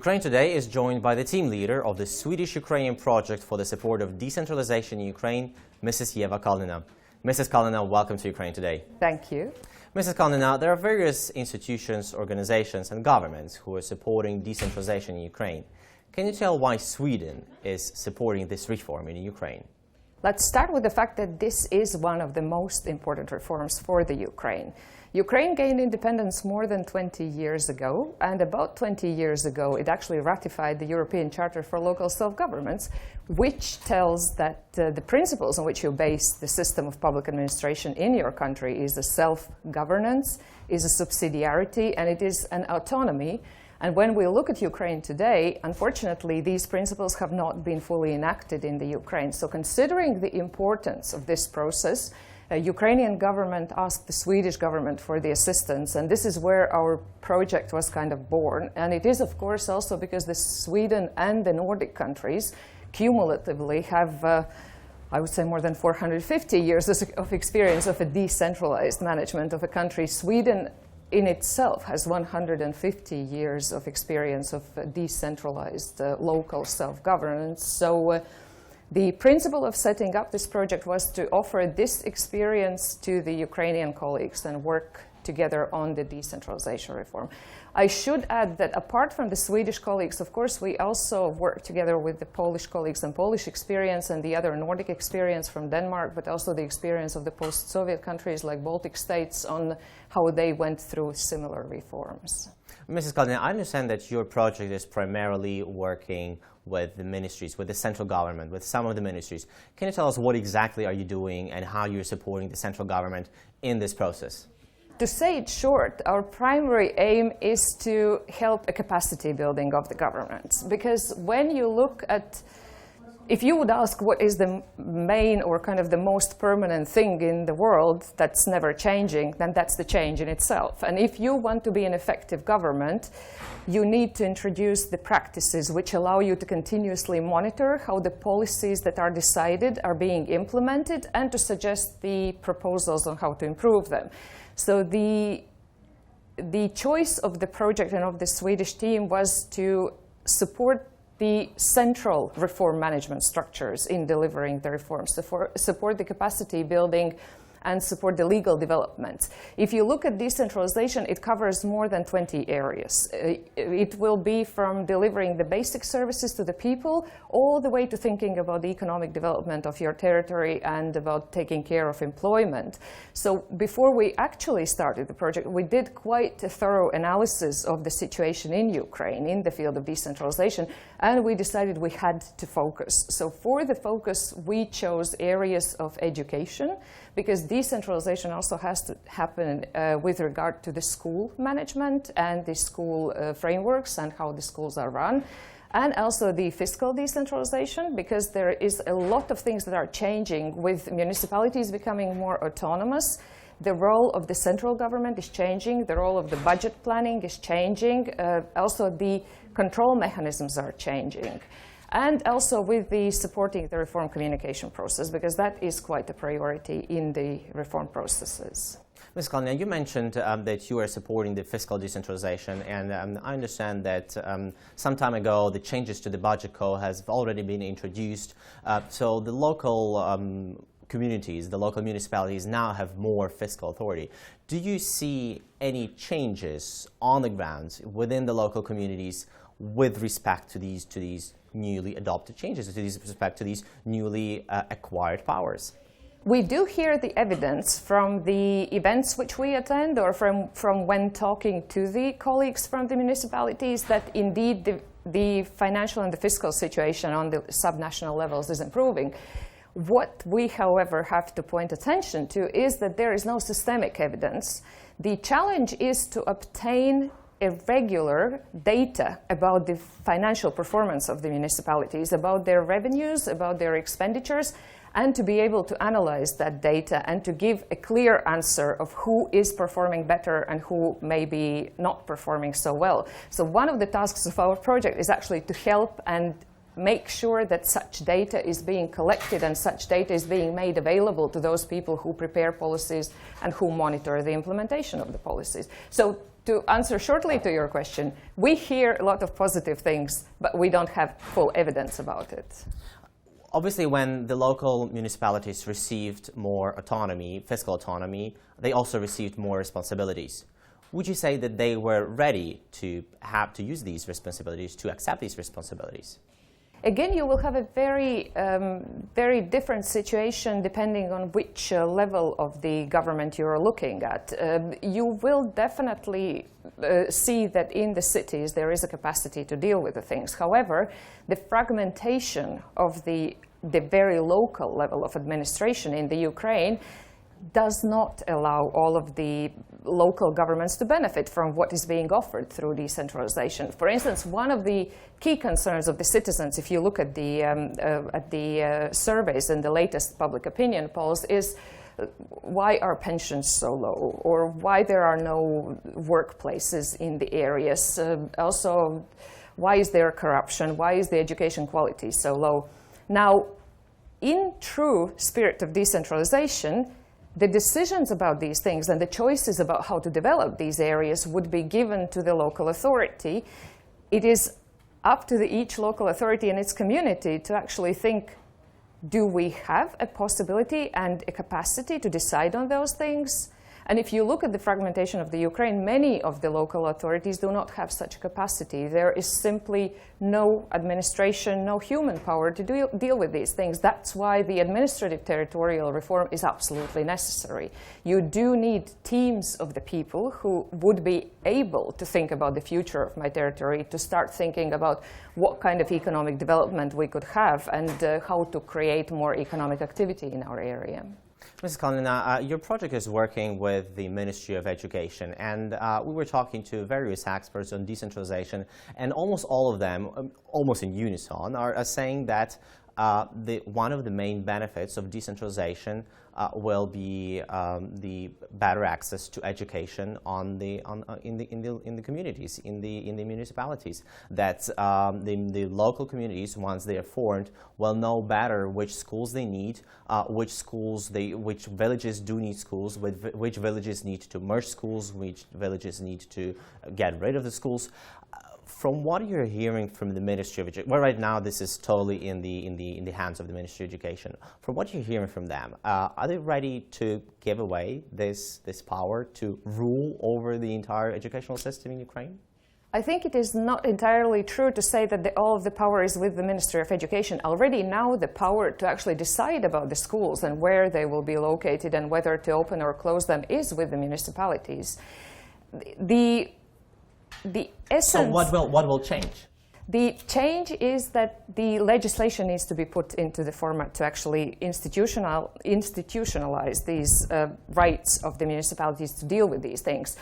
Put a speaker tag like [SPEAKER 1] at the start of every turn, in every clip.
[SPEAKER 1] Ukraine Today is joined by the team leader of the Swedish-Ukrainian project for the support of decentralization in Ukraine, Mrs. Ieva Kalnina. Mrs. Kalnina, welcome to Ukraine Today.
[SPEAKER 2] Thank you.
[SPEAKER 1] Mrs. Kalnina, there are various institutions, organizations and governments who are supporting decentralization in Ukraine. Can you tell why Sweden is supporting this reform in Ukraine?
[SPEAKER 2] Let's start with the fact that this is one of the most important reforms for the Ukraine. Ukraine gained independence more than 20 years ago, and about 20 years ago it actually ratified the European Charter for Local Self-Governments, which tells that the principles on which you base the system of public administration in your country is a self-governance, is a subsidiarity, and it is an autonomy. And when we look at Ukraine today, unfortunately, these principles have not been fully enacted in the Ukraine. So considering the importance of this process, the Ukrainian government asked the Swedish government for the assistance, and this is where our project was kind of born. And it is, of course, also because the Sweden and the Nordic countries cumulatively have, I would say, more than 450 years of experience of a decentralized management of a country. Sweden in itself has 150 years of experience of decentralized local self-governance. So the principle of setting up this project was to offer this experience to the Ukrainian colleagues and work together on the decentralization reform. I should add that apart from the Swedish colleagues, of course, we also work together with the Polish colleagues and Polish experience and the other Nordic experience from Denmark, but also the experience of the post-Soviet countries like Baltic states on how they went through similar reforms.
[SPEAKER 1] Mrs. Kalnina, I understand that your project is primarily working with the ministries, with the central government, with some of the ministries. Can you tell us what exactly are you doing and how you're supporting the central government in this process?
[SPEAKER 2] To say it short, our primary aim is to help a capacity building of the governments. Because when you look at, if you would ask what is the main or kind of the most permanent thing in the world that's never changing, then that's the change in itself. And if you want to be an effective government, you need to introduce the practices which allow you to continuously monitor how the policies that are decided are being implemented and to suggest the proposals on how to improve them. So the choice of the project and of the Swedish team was to support the central reform management structures in delivering the reforms, to support the capacity building and support the legal developments. If you look at decentralization, it covers more than 20 areas. It will be from delivering the basic services to the people all the way to thinking about the economic development of your territory and about taking care of employment. So before we actually started the project, we did quite a thorough analysis of the situation in Ukraine in the field of decentralization, and we decided we had to focus. So for the focus, we chose areas of education, because decentralization also has to happen with regard to the school management and the school frameworks and how the schools are run, and also the fiscal decentralization, because there is a lot of things that are changing with municipalities becoming more autonomous. The role of the central government is changing, the role of the budget planning is changing, also the control mechanisms are changing. And also with the supporting the reform communication process, because that is quite a priority in the reform processes.
[SPEAKER 1] Ms. Kalnina, you mentioned that you are supporting the fiscal decentralization, and I understand that some time ago the changes to the budget code has already been introduced, so the local communities, the local municipalities now have more fiscal authority. Do you see any changes on the ground within the local communities with respect to these newly adopted changes, with respect to these newly acquired powers?
[SPEAKER 2] We do hear the evidence from the events which we attend or from when talking to the colleagues from the municipalities that indeed the financial and the fiscal situation on the subnational levels is improving. What we, however, have to point attention to is that there is no systemic evidence. The challenge is to obtain irregular data about the financial performance of the municipalities, about their revenues, about their expenditures, and to be able to analyze that data and to give a clear answer of who is performing better and who may be not performing so well. So one of the tasks of our project is actually to help and make sure that such data is being collected and such data is being made available to those people who prepare policies and who monitor the implementation of the policies. So to answer shortly to your question, we hear a lot of positive things, but we don't have full evidence about it.
[SPEAKER 1] Obviously, when the local municipalities received more autonomy, fiscal autonomy, they also received more responsibilities. Would you say that they were ready to have to use these responsibilities, to accept these responsibilities?
[SPEAKER 2] Again, you will have a very different situation depending on which level of the government you're looking at. You will definitely see that in the cities there is a capacity to deal with the things. However, the fragmentation of the very local level of administration in the Ukraine does not allow all of the local governments to benefit from what is being offered through decentralization. For instance, one of the key concerns of the citizens, if you look at the surveys and the latest public opinion polls, is why are pensions so low, or why there are no workplaces in the areas. Also, why is there corruption? Why is the education quality so low? Now, in true spirit of decentralization, the decisions about these things and the choices about how to develop these areas would be given to the local authority. It is up to each local authority and its community to actually think, do we have a possibility and a capacity to decide on those things? And if you look at the fragmentation of the Ukraine, many of the local authorities do not have such a capacity. There is simply no administration, no human power to deal with these things. That's why the administrative territorial reform is absolutely necessary. You do need teams of the people who would be able to think about the future of my territory, to start thinking about what kind of economic development we could have and how to create more economic activity in our area.
[SPEAKER 1] Mrs. Kalnina, your project is working with the Ministry of Education, and we were talking to various experts on decentralization, and almost all of them, almost in unison, are saying that one of the main benefits of decentralization will be the better access to education in the communities, in the municipalities. That the local communities, once they are formed, will know better which schools they need, which villages do need schools, which villages need to merge schools, which villages need to get rid of the schools. From what you're hearing from the Ministry of Education, well, right now this is totally in the hands of the Ministry of Education. From what you're hearing from them, are they ready to give away this power to rule over the entire educational system in Ukraine?
[SPEAKER 2] I think it is not entirely true to say that all of the power is with the Ministry of Education. Already now the power to actually decide about the schools and where they will be located and whether to open or close them is with the municipalities. The essence.
[SPEAKER 1] So what will change?
[SPEAKER 2] The change is that the legislation needs to be put into the format to actually institutionalize these rights of the municipalities to deal with these things.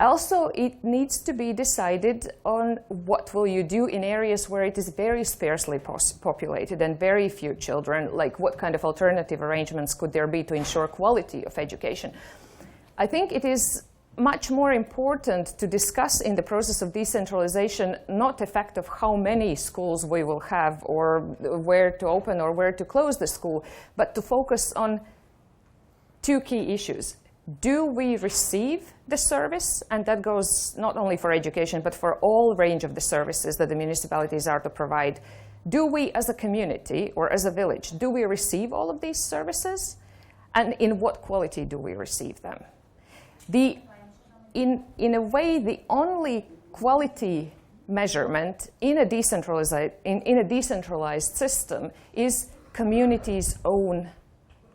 [SPEAKER 2] Also, it needs to be decided on what will you do in areas where it is very sparsely populated and very few children, like what kind of alternative arrangements could there be to ensure quality of education. I think it is much more important to discuss in the process of decentralization not the fact of how many schools we will have or where to open or where to close the school, but to focus on two key issues. Do we receive the service? And that goes not only for education, but for all range of the services that the municipalities are to provide. Do we as a community or as a village, do we receive all of these services? And in what quality do we receive them? In a way, the only quality measurement in a decentralized system is community's own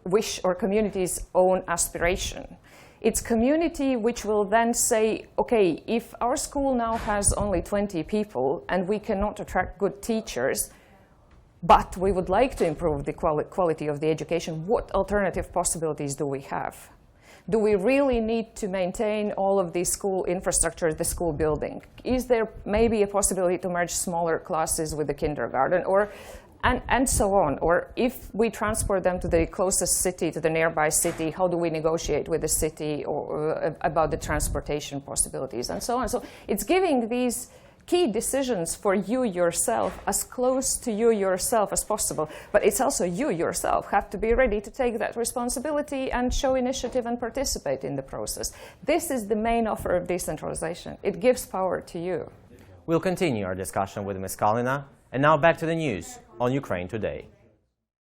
[SPEAKER 2] wish or community's own aspiration. It's community which will then say, okay, if our school now has only 20 people and we cannot attract good teachers, but we would like to improve the quality of the education, what alternative possibilities do we have? Do we really need to maintain all of the school infrastructure, the school building? Is there maybe a possibility to merge smaller classes with the kindergarten, and so on? Or if we transport them to the closest city, to the nearby city, how do we negotiate with the city or about the transportation possibilities and so on? So it's giving these key decisions for you yourself as close to you yourself as possible. But it's also you yourself have to be ready to take that responsibility and show initiative and participate in the process. This is the main offer of decentralization. It gives power to you.
[SPEAKER 1] We'll continue our discussion with Ms. Kalnina. And now back to the news on Ukraine Today.